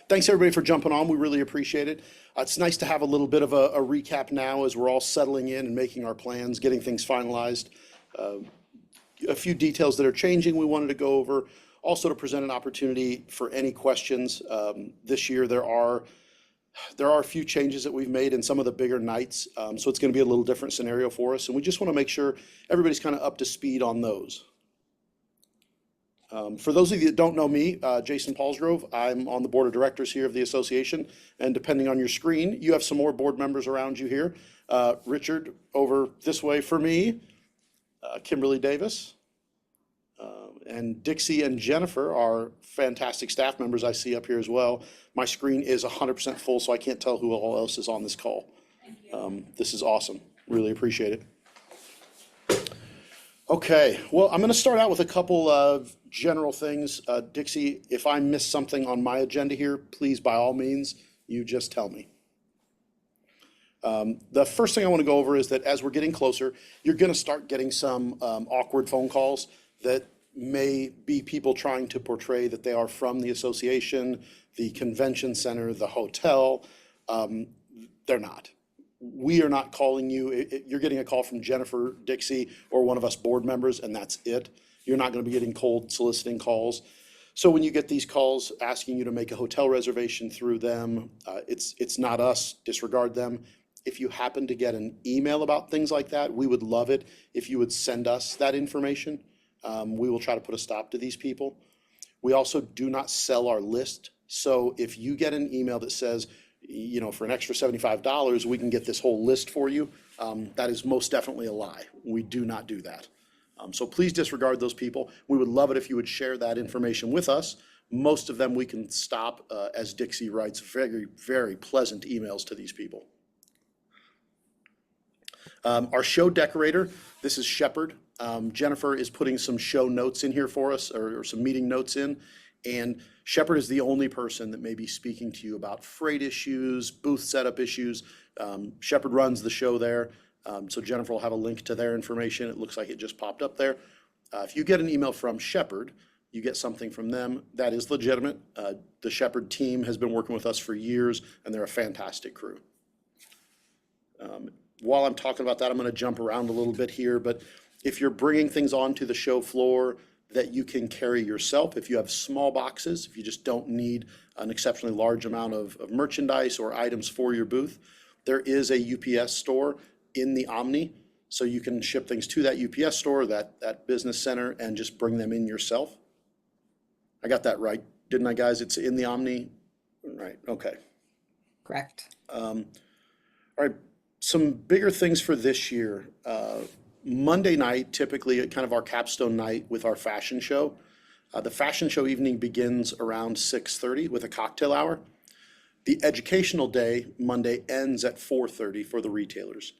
Thanks everybody for jumping on. We really appreciate it. It's nice to have a little bit of a recap now as we're all settling in and making our plans, getting things finalized. A few details that are changing we wanted to go over. Also to present an opportunity for any questions. This year there are a few changes that we've made in some of the bigger nights. So it's going to be a little different scenario for us. And we just want to make sure everybody's kind of up to speed on those. For those of you that don't know me, Jason Paulsgrove, I'm on the board of directors here of the association, and depending on your screen, you have some more board members around you here. Richard over this way for me, Kimberly Davis, and Dixie and Jennifer are fantastic staff members I see up here as well. My screen is 100% full, so I can't tell who all else is on this call. This is awesome. Really appreciate it. Okay, well, I'm going to start out with a couple of general things. Dixie, if I miss something on my agenda here, please, by all means, you just tell me. The first thing I want to go over is that as we're getting closer, you're going to start getting some awkward phone calls that may be people trying to portray that they are from the association, the convention center, the hotel. They're not. We are not calling you. You're getting a call from Jennifer, Dixie, or one of us board members, and that's it. You're not going to be getting cold soliciting calls. So when you get these calls asking you to make a hotel reservation through them, it's not us. Disregard them. If you happen to get an email about things like that, we would love it if you would send us that information. We will try to put a stop to these people. We also do not sell our list. So if you get an email that says, you know, for an extra $75, we can get this whole list for you, that is most definitely a lie. We do not do that. So please disregard those people. We would love it if you would share that information with us. Most of them we can stop, as Dixie writes very, very pleasant emails to these people. Our show decorator, this is Shepard. Jennifer is putting some show notes in here for us, or some meeting notes in. And Shepard is the only person that may be speaking to you about freight issues, booth setup issues. Shepard runs the show there. So Jennifer will have a link to their information. It looks like it just popped up there. If you get an email from Shepard, you get something from them. That is legitimate. The Shepard team has been working with us for years, and they're a fantastic crew. While I'm talking about that, I'm going to jump around a little bit here. But if you're bringing things onto the show floor that you can carry yourself, if you have small boxes, if you just don't need an exceptionally large amount of merchandise or items for your booth, there is a UPS store in the Omni. So you can ship things to that UPS store, that business center, and just bring them in yourself. I got that right, didn't I, guys? It's in the Omni, right? Okay. Correct. All right, some bigger things for this year. Monday night, typically kind of our capstone night with our fashion show. The fashion show evening begins around 6:30 with a cocktail hour. The educational day, Monday, ends at 4:30 for the retailers.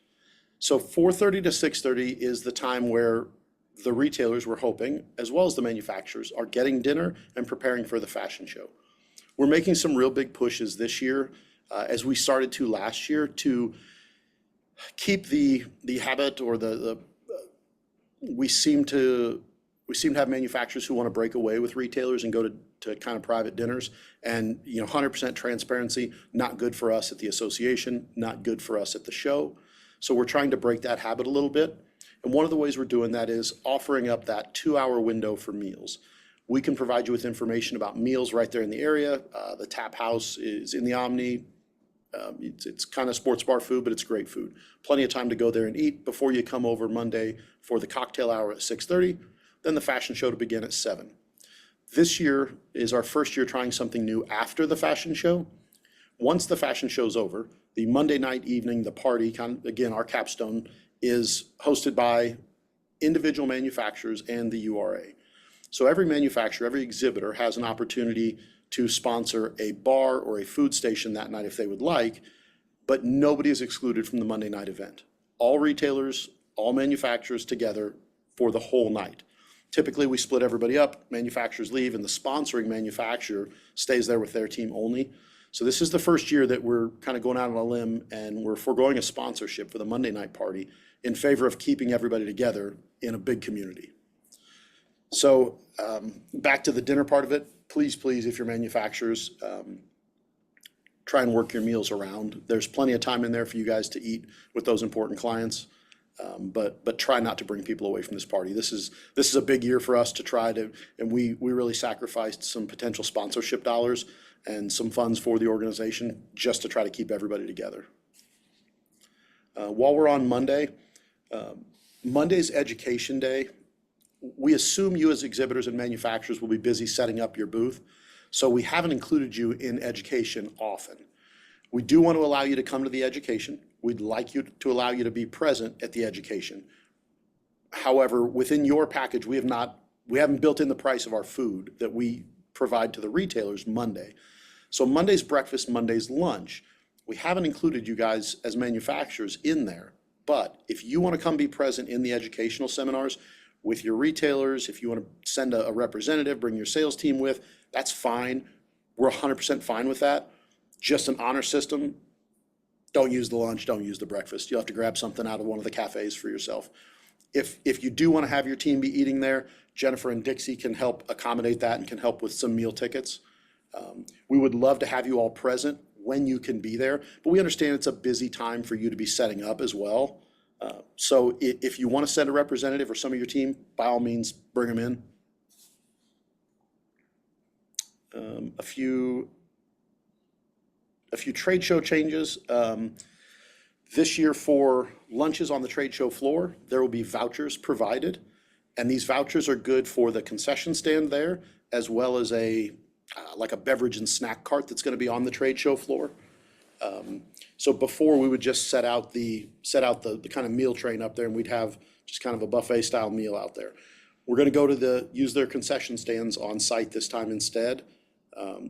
So 4:30 to 6:30 is the time where the retailers, we're hoping, as well as the manufacturers, are getting dinner and preparing for the fashion show. We're making some real big pushes this year, as we started to last year, to keep the habit or we seem to have manufacturers who want to break away with retailers and go to kind of private dinners, and 100% transparency, not good for us at the association, not good for us at the show. So we're trying to break that habit a little bit. And one of the ways we're doing that is offering up that 2-hour window for meals. We can provide you with information about meals right there in the area. The Tap House is in the Omni. It's kind of sports bar food, but it's great food. Plenty of time to go there and eat before you come over Monday for the cocktail hour at 6:30, then the fashion show to begin at 7. This year is our first year trying something new after the fashion show. Once the fashion show's over, the Monday night evening, the party, kind of, again, our capstone, is hosted by individual manufacturers and the URA. So every manufacturer, every exhibitor has an opportunity to sponsor a bar or a food station that night if they would like, but nobody is excluded from the Monday night event. All retailers, all manufacturers together for the whole night. Typically, we split everybody up, manufacturers leave, and the sponsoring manufacturer stays there with their team only. So this is the first year that we're kind of going out on a limb and we're foregoing a sponsorship for the Monday night party in favor of keeping everybody together in a big community. So back to the dinner part of it, please, if your manufacturers, try and work your meals around. There's plenty of time in there for you guys to eat with those important clients. But try not to bring people away from this party. This is a big year for us to try to, and we really sacrificed some potential sponsorship dollars and some funds for the organization just to try to keep everybody together. While we're on Monday, Monday's Education Day. We assume you as exhibitors and manufacturers will be busy setting up your booth, so we haven't included you in education often. We do want to allow you to come to the education. We'd like you to allow you to be present at the education. However, within your package, we haven't built in the price of our food that we provide to the retailers Monday. So Monday's breakfast, Monday's lunch, we haven't included you guys as manufacturers in there. But if you want to come be present in the educational seminars with your retailers, if you want to send a representative, bring your sales team with, that's fine. We're 100% fine with that. Just an honor system. Don't use the lunch, don't use the breakfast. You'll have to grab something out of one of the cafes for yourself. If you do want to have your team be eating there, Jennifer and Dixie can help accommodate that and can help with some meal tickets. We would love to have you all present when you can be there, but we understand it's a busy time for you to be setting up as well. So if you want to send a representative or some of your team, by all means, bring them in. A few trade show changes. This year for lunches on the trade show floor, there will be vouchers provided. And these vouchers are good for the concession stand there, as well as like a beverage and snack cart that's going to be on the trade show floor. So before we would just set out the kind of meal train up there, and we'd have just kind of a buffet style meal out there. We're going to go use their concession stands on site this time instead.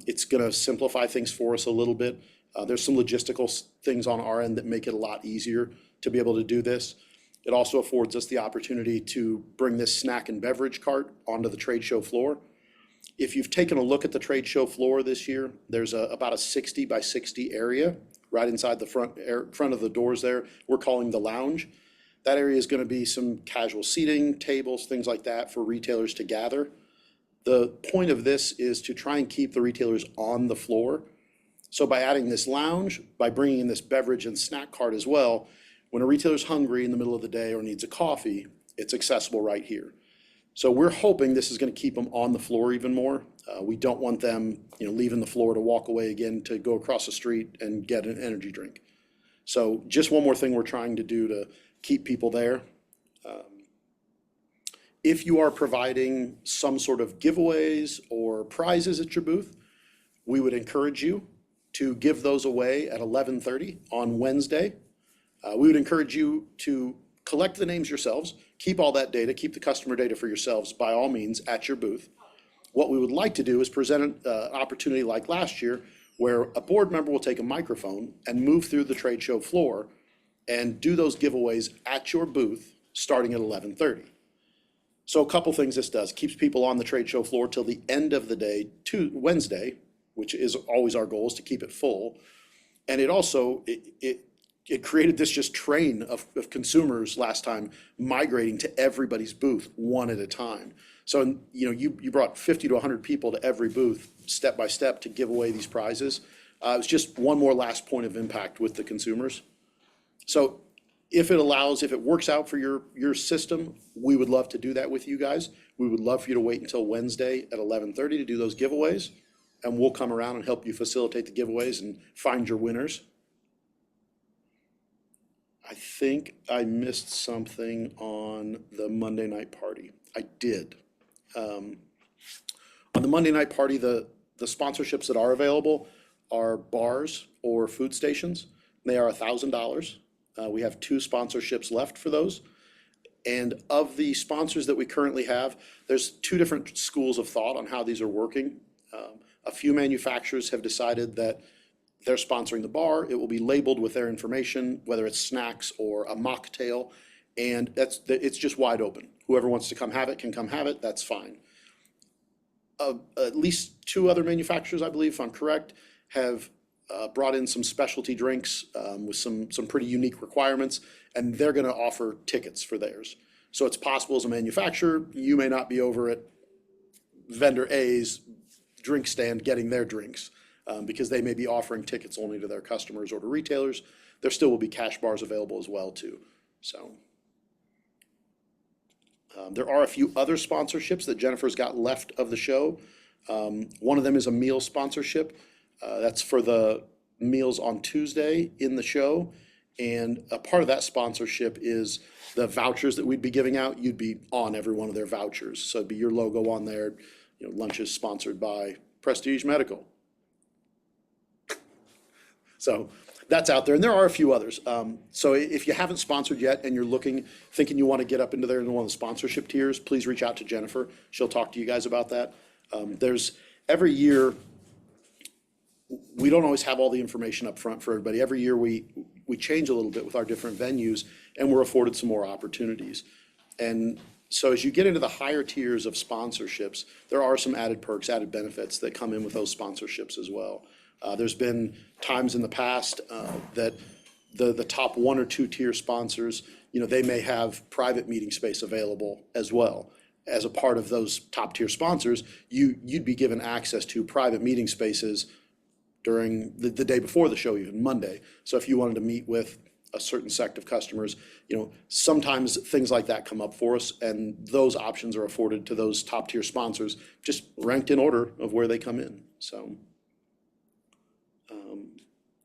It's going to simplify things for us a little bit. There's some logistical things on our end that make it a lot easier to be able to do this. It also affords us the opportunity to bring this snack and beverage cart onto the trade show floor. If you've taken a look at the trade show floor this year, there's about a 60 by 60 area right inside the front of the doors there. We're calling the lounge. That area is going to be some casual seating, tables, things like that for retailers to gather. The point of this is to try and keep the retailers on the floor. So by adding this lounge, by bringing in this beverage and snack cart as well, when a retailer's hungry in the middle of the day or needs a coffee, it's accessible right here. So we're hoping this is going to keep them on the floor even more. We don't want them, leaving the floor to walk away again to go across the street and get an energy drink. So just one more thing we're trying to do to keep people there. If you are providing some sort of giveaways or prizes at your booth, we would encourage you to give those away at 11:30 on Wednesday. We would encourage you to collect the names yourselves, keep all that data, keep the customer data for yourselves by all means at your booth. What we would like to do is present an opportunity like last year where a board member will take a microphone and move through the trade show floor and do those giveaways at your booth starting at 11:30. So a couple things this does, keeps people on the trade show floor till the end of the day to Wednesday, which is always our goal, is to keep it full. And it also, it created this just train of consumers last time migrating to everybody's booth one at a time. So, you brought 50 to 100 people to every booth, step by step, to give away these prizes. It was just one more last point of impact with the consumers. So if it works out for your system, we would love to do that with you guys. We would love for you to wait until Wednesday at 11:30 to do those giveaways. And we'll come around and help you facilitate the giveaways and find your winners. I think I missed something on the Monday night party. I did. On the Monday night party, the sponsorships that are available are bars or food stations. They are $1,000. We have 2 sponsorships left for those. And of the sponsors that we currently have, there's 2 different schools of thought on how these are working. A few manufacturers have decided that they're sponsoring the bar. It will be labeled with their information, whether it's snacks or a mocktail, and it's just wide open. Whoever wants to come have it can come have it, that's fine. At least 2 other manufacturers, I believe, if I'm correct, have brought in some specialty drinks with some pretty unique requirements, and they're gonna offer tickets for theirs. So it's possible as a manufacturer, you may not be over at vendor A's drink stand getting their drinks. because they may be offering tickets only to their customers or to retailers. There still will be cash bars available as well too. So there are a few other sponsorships that Jennifer's got left of the show. One of them is a meal sponsorship. That's for the meals on Tuesday in the show. And a part of that sponsorship is the vouchers that we'd be giving out. You'd be on every one of their vouchers. So it'd be your logo on there. You know, lunch is sponsored by Prestige Medical. So that's out there. And there are a few others. So if you haven't sponsored yet and you're thinking you want to get up into there in one of the sponsorship tiers, please reach out to Jennifer. She'll talk to you guys about that. Every year, we don't always have all the information up front for everybody. Every year we change a little bit with our different venues, and we're afforded some more opportunities. And so as you get into the higher tiers of sponsorships, there are some added perks, added benefits that come in with those sponsorships as well. There's been times in the past that the top 1 or 2 tier sponsors, you know, they may have private meeting space available as well. As a part of those top tier sponsors, you'd be given access to private meeting spaces during the day before the show, even Monday. So if you wanted to meet with a certain sect of customers, you know, sometimes things like that come up for us, and those options are afforded to those top tier sponsors, just ranked in order of where they come in. So,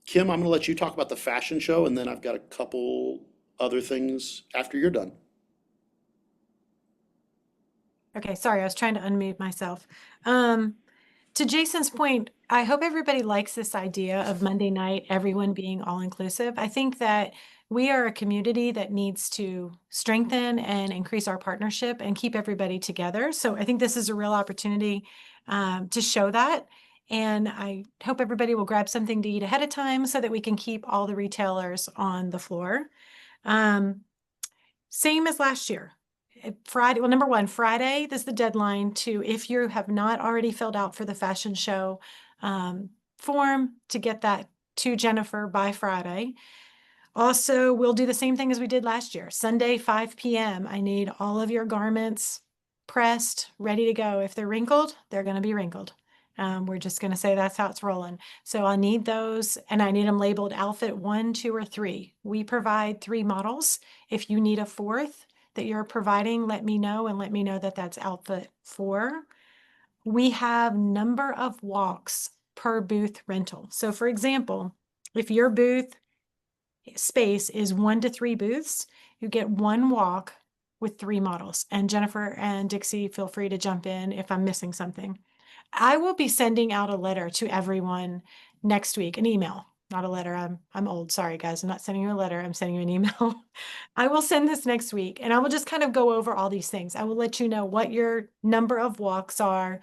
Kim, I'm gonna let you talk about the fashion show, and then I've got a couple other things after you're done. Okay, sorry, I was trying to unmute myself. To Jason's point, I hope everybody likes this idea of Monday night, everyone being all inclusive. I think that we are a community that needs to strengthen and increase our partnership and keep everybody together. So I think this is a real opportunity to show that. And I hope everybody will grab something to eat ahead of time so that we can keep all the retailers on the floor. Same as last year. Friday, well, number one, Friday, this is the deadline to, if you have not already filled out for the fashion show form, to get that to Jennifer by Friday. Also, we'll do the same thing as we did last year. Sunday, 5 p.m. I need all of your garments pressed, ready to go. If they're wrinkled, they're going to be wrinkled. We're just going to say that's how it's rolling. So I'll need those, and I need them labeled outfit 1, 2, or 3. We provide 3 models. If you need a 4th that you're providing, let me know, and let me know that that's outfit 4. We have number of walks per booth rental. So for example, if your booth space is 1 to 3 booths, you get 1 walk with 3 models. And Jennifer and Dixie, feel free to jump in if I'm missing something. I will be sending out a letter to everyone next week, an email, not a letter. I'm old. Sorry, guys. I'm not sending you a letter. I'm sending you an email. I will send this next week, and I will just kind of go over all these things. I will let you know what your number of walks are,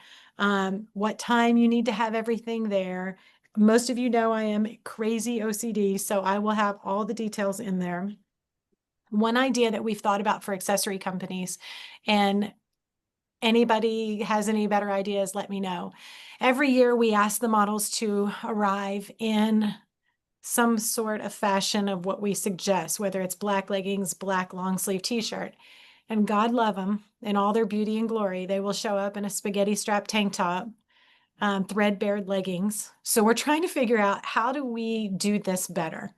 what time you need to have everything there. Most of you know I am crazy OCD, so I will have all the details in there. One idea that we've thought about for accessory companies, and anybody has any better ideas, let me know. Every year we ask the models to arrive in some sort of fashion of what we suggest, whether it's black leggings, black long sleeve t-shirt. And God love them, in all their beauty and glory, they will show up in a spaghetti strap tank top, threadbare leggings. So we're trying to figure out, how do we do this better?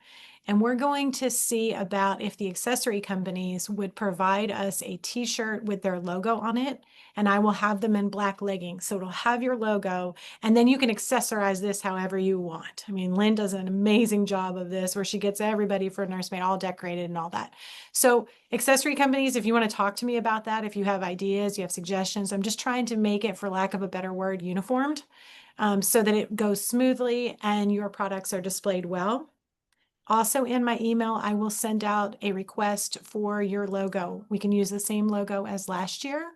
And we're going to see about if the accessory companies would provide us a t-shirt with their logo on it, and I will have them in black leggings. So it'll have your logo, and then you can accessorize this however you want. I mean, Lynn does an amazing job of this, where she gets everybody for nursemaid all decorated and all that. So accessory companies, if you want to talk to me about that, if you have ideas, you have suggestions, I'm just trying to make it, for lack of a better word, uniformed, so that it goes smoothly and your products are displayed well. Also in my email, I will send out a request for your logo. We can use the same logo as last year.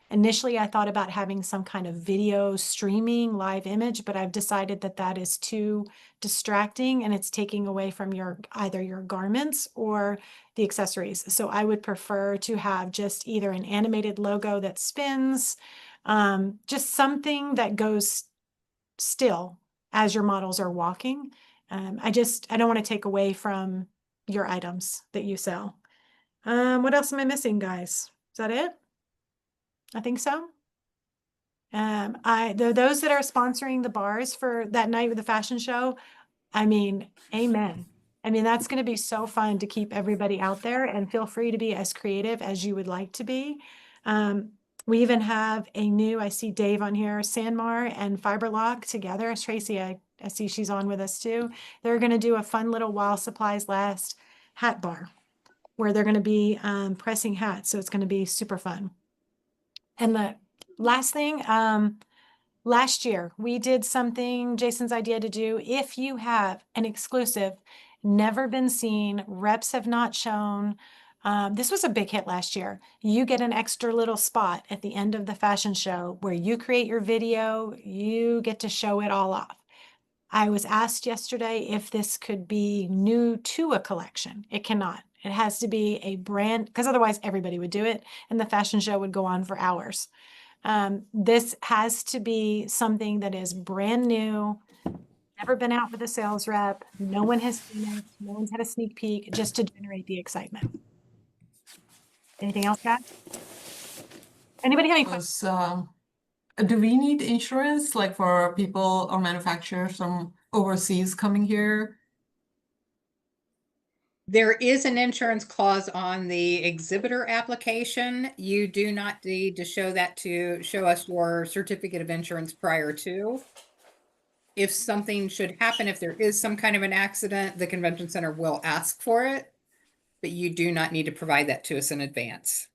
Initially, I thought about having some kind of video streaming live image, but I've decided that that is too distracting, and it's taking away from either your garments or the accessories. So I would prefer to have just either an animated logo that spins, just something that goes still as your models are walking. I don't want to take away from your items that you sell. What else am I missing, guys? Is that it? I think so. Those that are sponsoring the bars for that night with the fashion show, I mean, amen. I mean, that's going to be so fun to keep everybody out there, and feel free to be as creative as you would like to be. We even have a new, I see Dave on here, Sandmar and Fiberlock together. Tracy, I see she's on with us too. They're going to do a fun little while supplies last hat bar where they're going to be pressing hats. So it's going to be super fun. And the last thing, last year, we did something, Jason's idea to do. If you have an exclusive, never been seen, reps have not shown, this was a big hit last year. You get an extra little spot at the end of the fashion show where you create your video, you get to show it all off. I was asked yesterday if this could be new to a collection. It cannot. It has to be a brand, because otherwise everybody would do it and the fashion show would go on for hours. This has to be something that is brand new, never been out with a sales rep. No one has seen it. No one's had a sneak peek, just to generate the excitement. Anything else, Pat? Anybody have any questions? Do we need insurance, like for people or manufacturers from overseas coming here? There is an insurance clause on the exhibitor application. You do not need to show us your certificate of insurance prior to. If something should happen, if there is some kind of an accident, the convention center will ask for it, but you do not need to provide that to us in advance.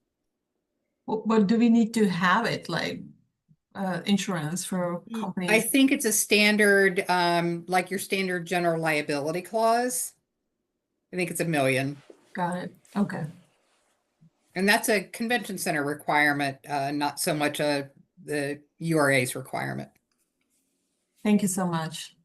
But do we need to have it, like insurance for companies? I think it's a standard, like your standard general liability clause. I think it's $1 million. Got it. Okay. And that's a convention center requirement, not so much the URA's requirement. Thank you so much.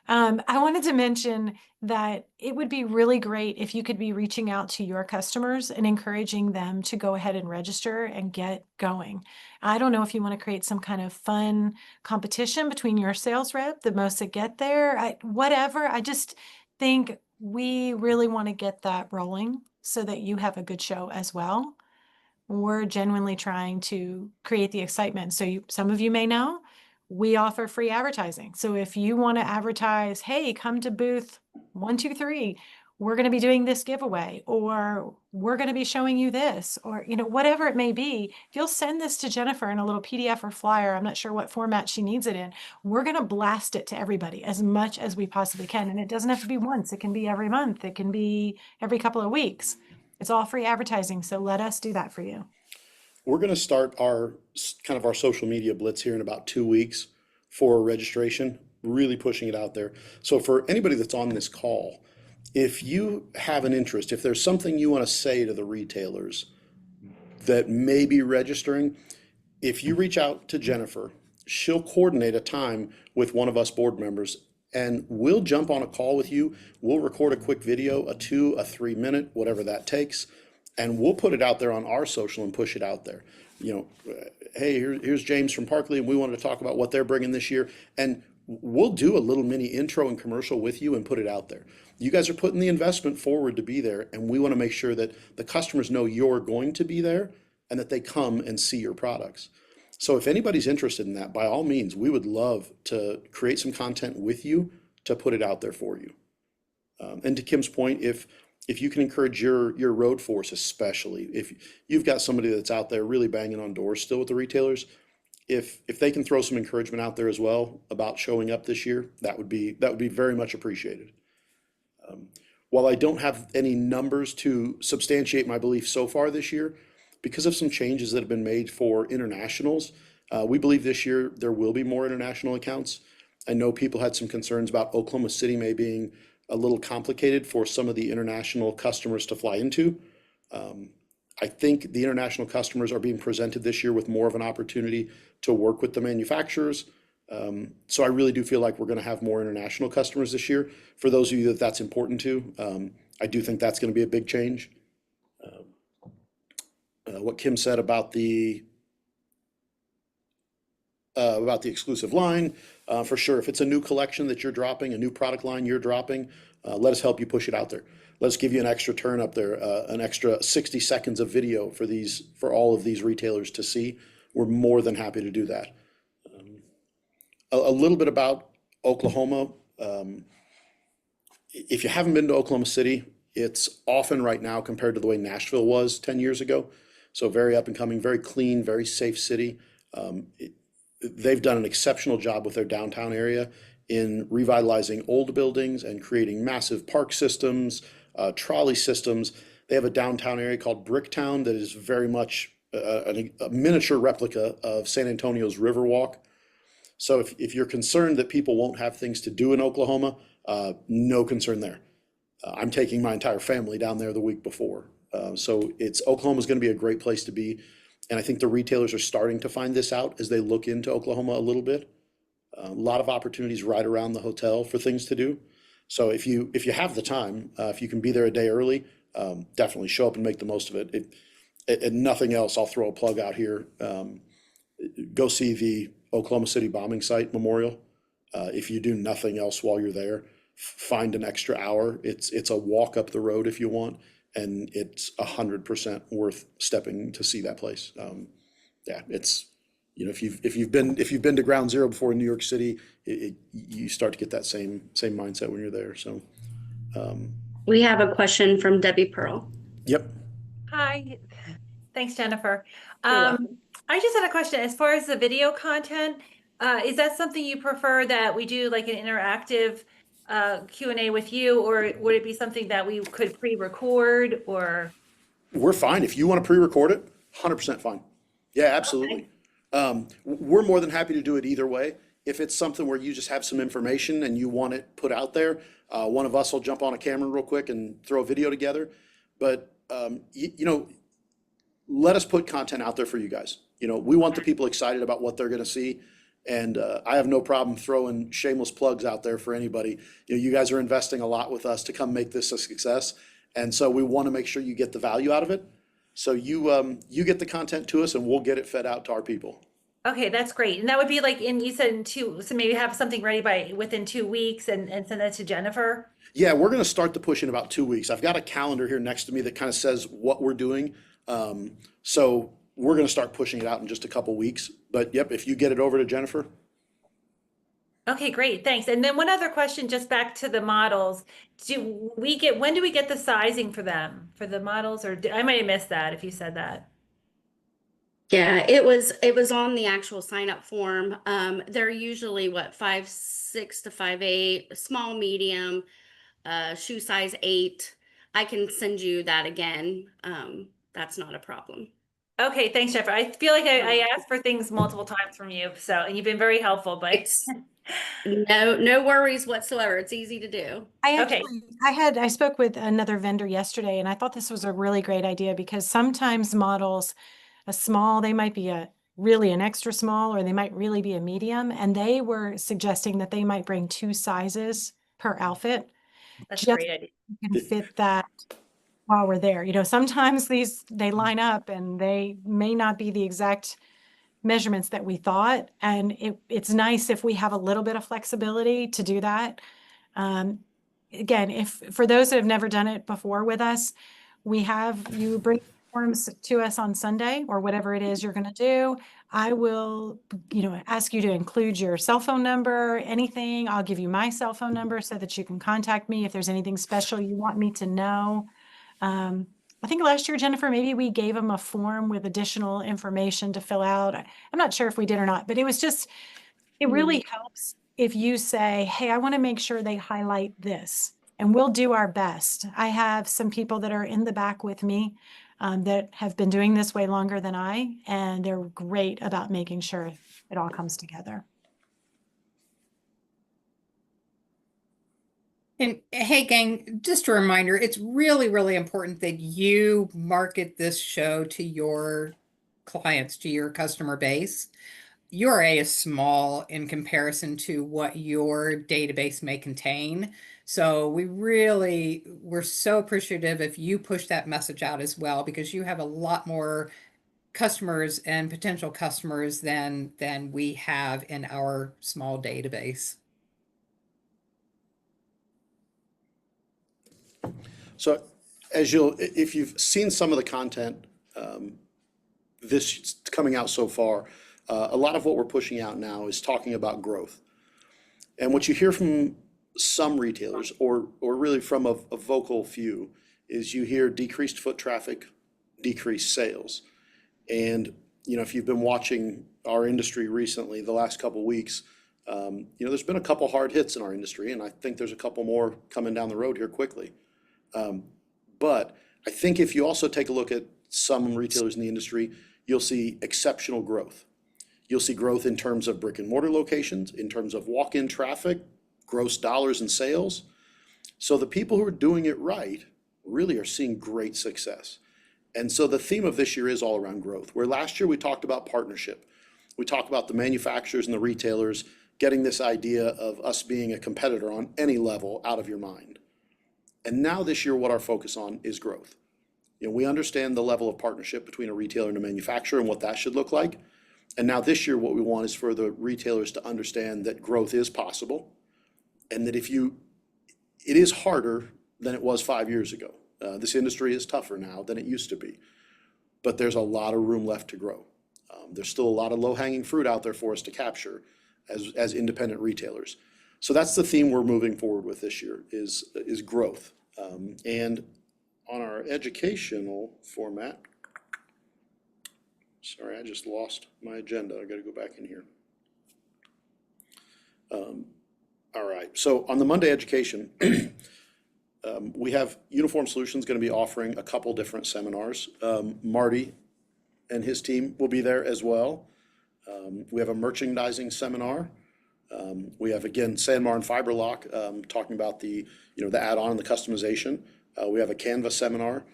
I wanted to mention that it would be really great if you could be reaching out to your customers and encouraging them to go ahead and register and get going. I don't know if you want to create some kind of fun competition between your sales rep, the most that get there, whatever. I just think we really want to get that rolling so that you have a good show as well. We're genuinely trying to create the excitement. So some of you may know, we offer free advertising. So if you want to advertise, hey, come to booth 123, we're going to be doing this giveaway, or we're going to be showing you this, or, whatever it may be. If you'll send this to Jennifer in a little PDF or flyer, I'm not sure what format she needs it in, we're going to blast it to everybody as much as we possibly can. And it doesn't have to be once. It can be every month. It can be every couple of weeks. It's all free advertising. So let us do that for you. We're going to start our social media blitz here in about 2 weeks for registration, really pushing it out there. So for anybody that's on this call, if you have an interest, if there's something you want to say to the retailers that may be registering, if you reach out to Jennifer, she'll coordinate a time with one of us board members, and we'll jump on a call with you. We'll record a quick video, a 2, a 3 minute, whatever that takes, and we'll put it out there on our social and push it out there. Hey, here's James from Parkley, and we wanted to talk about what they're bringing this year. And we'll do a little mini intro and commercial with you and put it out there. You guys are putting the investment forward to be there, and we want to make sure that the customers know you're going to be there and that they come and see your products. So if anybody's interested in that, by all means, we would love to create some content with you to put it out there for you. And to Kim's point, if you can encourage your road force, especially if you've got somebody that's out there really banging on doors still with the retailers, if they can throw some encouragement out there as well about showing up this year, that would be very much appreciated. While I don't have any numbers to substantiate my belief so far this year, because of some changes that have been made for internationals, we believe this year there will be more international accounts. I know people had some concerns about Oklahoma City may being a little complicated for some of the international customers to fly into. I think the international customers are being presented this year with more of an opportunity to work with the manufacturers. So I really do feel like we're going to have more international customers this year. For those of you that that's important to, I do think that's going to be a big change. What Kim said about the exclusive line, for sure. If it's a new collection that you're dropping, a new product line you're dropping, let us help you push it out there. Let's give you an extra turn up there, an extra 60 seconds of video for all of these retailers to see. we're more than happy to do that. A little bit about Oklahoma. If you haven't been to Oklahoma City, it's often right now compared to the way Nashville was 10 years ago. So very up and coming, very clean, very safe city. They've done an exceptional job with their downtown area in revitalizing old buildings and creating massive park systems, trolley systems. They have a downtown area called Bricktown that is very much a miniature replica of San Antonio's Riverwalk. So if you're concerned that people won't have things to do in Oklahoma, no concern there. I'm taking my entire family down there the week before. So Oklahoma's going to be a great place to be. And I think the retailers are starting to find this out as they look into Oklahoma a little bit. A lot of opportunities right around the hotel for things to do. So if you have the time, if you can be there a day early, definitely show up and make the most of it. And nothing else, I'll throw a plug out here. Go see the Oklahoma City bombing site memorial. If you do nothing else while you're there, find an extra hour. It's a walk up the road if you want, and it's 100% worth stepping to see that place. Yeah, it's, if you've been to Ground Zero before in New York City, you start to get that same mindset when you're there. So, We have a question from Debbie Pearl. yep. Hi, thanks, Jennifer. You're welcome. I just had a question. As far as the video content, is that something you prefer that we do like an interactive Q&A with you, or would it be something that we could pre-record or? We're fine. If you want to pre-record it, 100% fine. Yeah, absolutely. We're more than happy to do it either way. If it's something where you just have some information and you want it put out there, one of us will jump on a camera real quick and throw a video together. But, let us put content out there for you guys. We want the people excited about what they're going to see. And I have no problem throwing shameless plugs out there for anybody. You guys are investing a lot with us to come make this a success. And so we want to make sure you get the value out of it. So you get the content to us and we'll get it fed out to our people. Okay, that's great. And that would be like you said in so maybe have something ready within 2 weeks and send that to Jennifer? Yeah, we're going to start the push in about 2 weeks. I've got a calendar here next to me that kind of says what we're doing. So we're going to start pushing it out in just a couple weeks. But yep, if you get it over to Jennifer. Okay, great, thanks. And then one other question, just back to the models. When do we get the sizing for them, for the models? Or I might have missed that if you said that. Yeah, it was on the actual sign up form. They're usually 5'6" to 5'8", small, medium, shoe size 8. I can send you that again. That's not a problem. Okay, thanks, Jennifer. I feel like I asked for things multiple times from you, and you've been very helpful, but No worries whatsoever. It's easy to do. Okay. I spoke with another vendor yesterday and I thought this was a really great idea because sometimes models, they might be really an extra small, or they might really be a medium. And they were suggesting that they might bring 2 sizes per outfit. That's a Just great idea. You can fit that while we're there. Sometimes they line up and they may not be the exact measurements that we thought. And it's nice if we have a little bit of flexibility to do that. Again, for those that have never done it before with us, you bring forms to us on Sunday or whatever it is you're going to do. I will, ask you to include your cell phone number, anything. I'll give you my cell phone number so that you can contact me if there's anything special you want me to know. I think last year, Jennifer, maybe we gave them a form with additional information to fill out. I'm not sure if we did or not, but it really helps if you say, hey, I want to make sure they highlight this, and we'll do our best. I have some people that are in the back with me that have been doing this way longer than I, and they're great about making sure it all comes together. And hey, gang, just a reminder, it's really, really important that you market this show to your clients, to your customer base. URA is small in comparison to what your database may contain. So we're so appreciative if you push that message out as well, because you have a lot more customers and potential customers than we have in our small database. So if you've seen some of the content, this coming out so far, a lot of what we're pushing out now is talking about growth. And what you hear from some retailers, or really from a vocal few, is you hear decreased foot traffic, decreased sales. And, if you've been watching our industry recently, the last couple weeks, there's been a couple hard hits in our industry, and I think there's a couple more coming down the road here quickly. But I think if you also take a look at some retailers in the industry, you'll see exceptional growth. You'll see growth in terms of brick and mortar locations, in terms of walk-in traffic, gross dollars in sales. So the people who are doing it right really are seeing great success. And so the theme of this year is all around growth. Where last year we talked about partnership. We talked about the manufacturers and the retailers getting this idea of us being a competitor on any level out of your mind. And now this year, what our focus on is growth. We understand the level of partnership between a retailer and a manufacturer and what that should look like. And now this year, what we want is for the retailers to understand that growth is possible, and that it is harder than it was 5 years ago. This industry is tougher now than it used to be, but there's a lot of room left to grow. There's still a lot of low-hanging fruit out there for us to capture as independent retailers. So that's the theme we're moving forward with this year is growth. And on our educational format, sorry, I just lost my agenda. I got to go back in here. All right, so on the Monday education, we have Uniform Solutions going to be offering a couple different seminars. Marty and his team will be there as well. We have a merchandising seminar. We have, again, Sandmar and Fiberlock talking about the add-on and the customization. We have a Canva seminar.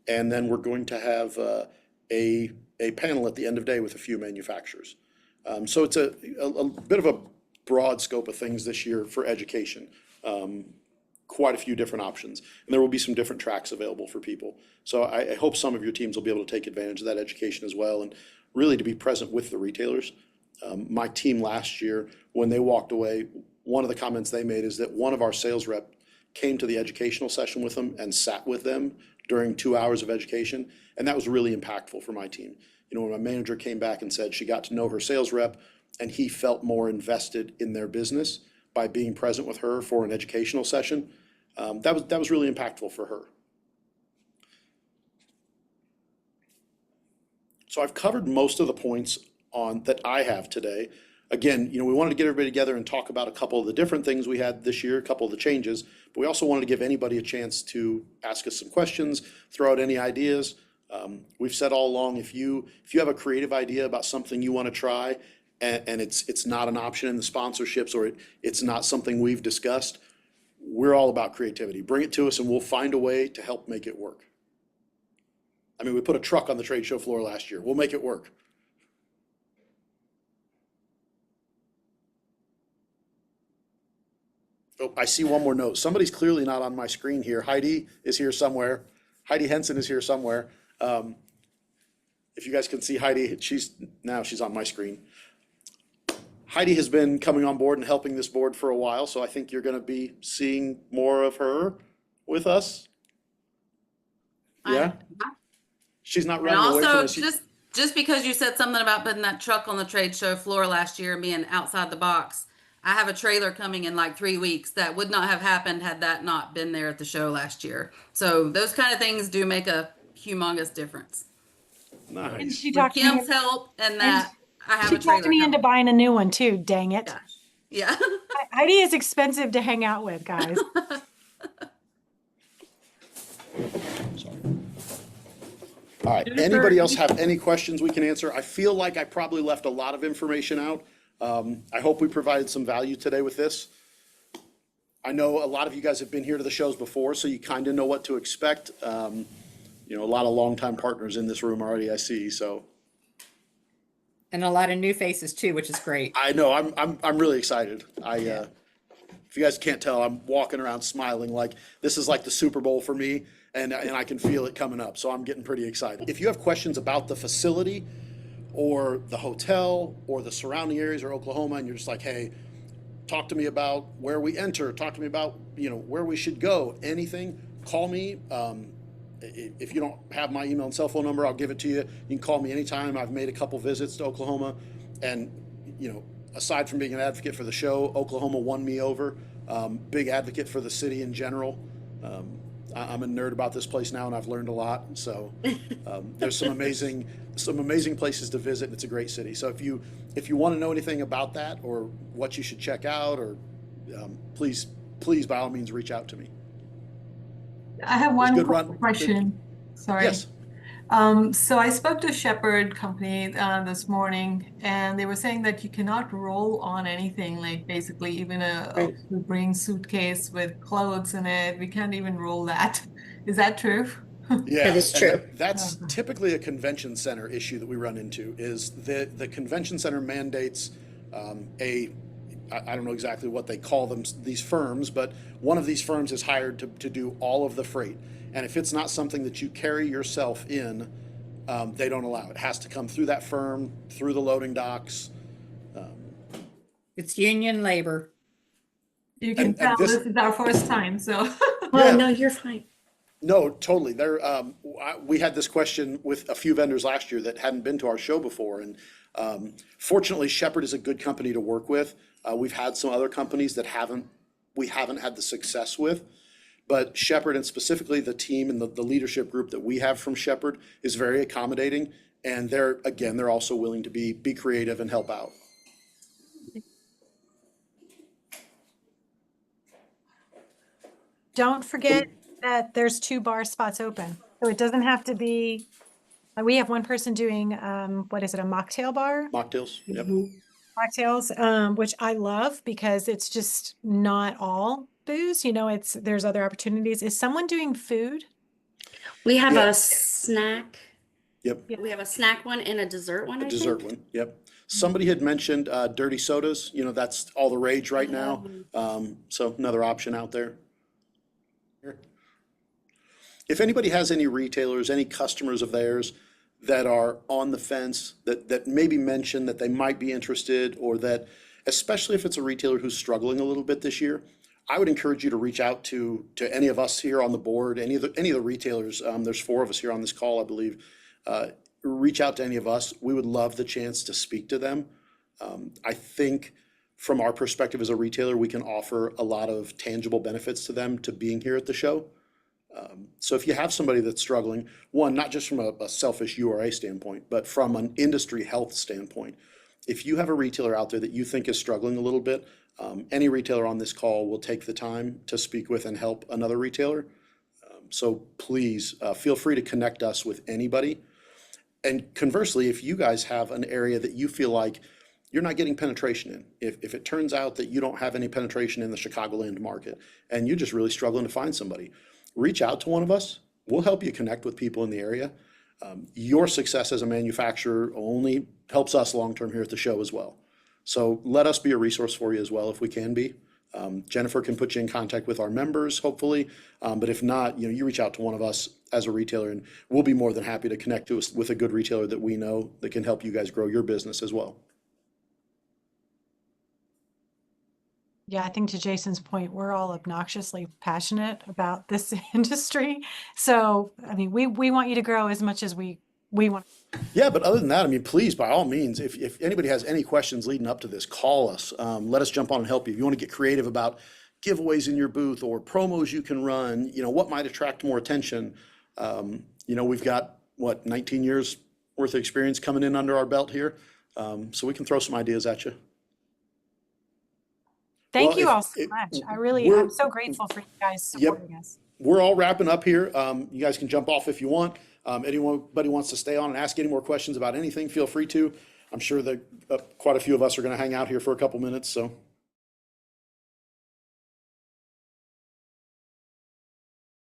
And then we're going to have a panel at the end of day with a few manufacturers. So it's a bit of a broad scope of things this year for education. Quite a few different options. And there will be some different tracks available for people. So I hope some of your teams will be able to take advantage of that education as well, and really to be present with the retailers. My team last year, when they walked away, one of the comments they made is that one of our sales rep came to the educational session with them and sat with them during 2 hours of education. And that was really impactful for my team. When my manager came back and said she got to know her sales rep and he felt more invested in their business by being present with her for an educational session, that was really impactful for her. So I've covered most of the points that I have today. Again, we wanted to get everybody together and talk about a couple of the different things we had this year, a couple of the changes, but we also wanted to give anybody a chance to ask us some questions, throw out any ideas. We've said all along, if you have a creative idea about something you want to try and it's not an option in the sponsorships, or it's not something we've discussed, we're all about creativity. Bring it to us and we'll find a way to help make it work. I mean, we put a truck on the trade show floor last year. We'll make it work. Oh, I see one more note. Somebody's clearly not on my screen here. Heidi is here somewhere. Heidi Henson is here somewhere. If you guys can see Heidi, she's on my screen. Heidi has been coming on board and helping this board for a while, so I think you're going to be seeing more of her with us. Yeah? She's not And running away from also, us. just because you said something about putting that truck on the trade show floor last year and being outside the box, I have a trailer coming in like 3 weeks that would not have happened had that not been there at the show last year. So those kind of things do make a humongous difference. And Nice. she With talked me, Kim's help and that, I have she a trailer talked me into coming. buying a new one too, dang it. Yeah. Heidi is expensive to hang out with, guys. Sorry. All right, anybody else have any questions we can answer? I feel like I probably left a lot of information out. I hope we provided some value today with this. I know a lot of you guys have been here to the shows before, so you kind of know what to expect. A lot of longtime partners in this room already, I see, so. And a lot of new faces too, which is great. I know, I'm really excited. If you guys can't tell, I'm walking around smiling like this is like the Super Bowl for me, and I can feel it coming up, so I'm getting pretty excited. If you have questions about the facility or the hotel or the surrounding areas or Oklahoma, and you're just like, hey, talk to me about where we enter, talk to me about, where we should go, anything, call me. if you don't have my email and cell phone number, I'll give it to you. You can call me anytime. I've made a couple visits to Oklahoma, and aside from being an advocate for the show, Oklahoma won me over. Big advocate for the city in general. I'm a nerd about this place now, and I've learned a lot. So there's some amazing places to visit, and it's a great city. So if you want to know anything about that or what you should check out, or please by all means reach out to me. I have It's one good run. question. Sorry. Yes. So I spoke to Shepherd Company this morning, and they were saying that you cannot roll on anything, like basically even a bring suitcase with clothes in it. We can't even roll that. Is that true? Yeah, That is true. That's typically a convention center issue that we run into. Is the convention center mandates I don't know exactly what they call them, these firms, but one of these firms is hired to do all of the freight. And if it's not something that you carry yourself in, they don't allow it. It has to come through that firm, through the loading docks. It's union labor. You can And tell this- this is our first time, so. Oh, Yeah. no, you're fine. No, totally. We had this question with a few vendors last year that hadn't been to our show before, and fortunately, Shepherd is a good company to work with. We've had some other companies that we haven't had the success with, but Shepherd, and specifically the team and the leadership group that we have from Shepherd, is very accommodating, and they're also willing to be creative and help out. Don't forget that there's 2 bar spots open. So it doesn't have to be, we have one person doing, what is it, a mocktail bar? Mocktails, yep. Mocktails, which I love because it's just not all booze, there's other opportunities. Is someone doing food? We have Yeah. a snack. Yep. We have a snack one and a dessert one, A I dessert think. one, yep. Somebody had mentioned dirty sodas, that's all the rage right now. So another option out there. If anybody has any retailers, any customers of theirs that are on the fence, that maybe mention that they might be interested, or that, especially if it's a retailer who's struggling a little bit this year, I would encourage you to reach out to any of us here on the board, any of the retailers. There's 4 of us here on this call, I believe. Reach out to any of us. We would love the chance to speak to them. I think from our perspective as a retailer, we can offer a lot of tangible benefits to them to being here at the show. So if you have somebody that's struggling, one, not just from a selfish URA standpoint, but from an industry health standpoint, if you have a retailer out there that you think is struggling a little bit, any retailer on this call will take the time to speak with and help another retailer. So please feel free to connect us with anybody. And conversely, if you guys have an area that you feel like you're not getting penetration in, if it turns out that you don't have any penetration in the Chicagoland market and you're just really struggling to find somebody, reach out to one of us. We'll help you connect with people in the area. Your success as a manufacturer only helps us long-term here at the show as well. So let us be a resource for you as well if we can be. Jennifer can put you in contact with our members, hopefully. But if not, you reach out to one of us as a retailer, and we'll be more than happy to connect with a good retailer that we know that can help you guys grow your business as well. Yeah, I think to Jason's point, we're all obnoxiously passionate about this industry. So, I mean, we want you to grow as much as we want. Yeah, but other than that, please, by all means, if anybody has any questions leading up to this, call us. Let us jump on and help you. If you want to get creative about giveaways in your booth or promos you can run, what might attract more attention. We've got, 19 years worth of experience coming in under our belt here. So we can throw some ideas at you. Thank Well, you if- all so much. we're- I'm so grateful for you guys supporting us. We're all wrapping up here. You guys can jump off if you want. Anybody wants to stay on and ask any more questions about anything, feel free to. I'm sure that quite a few of us are going to hang out here for a couple minutes, so.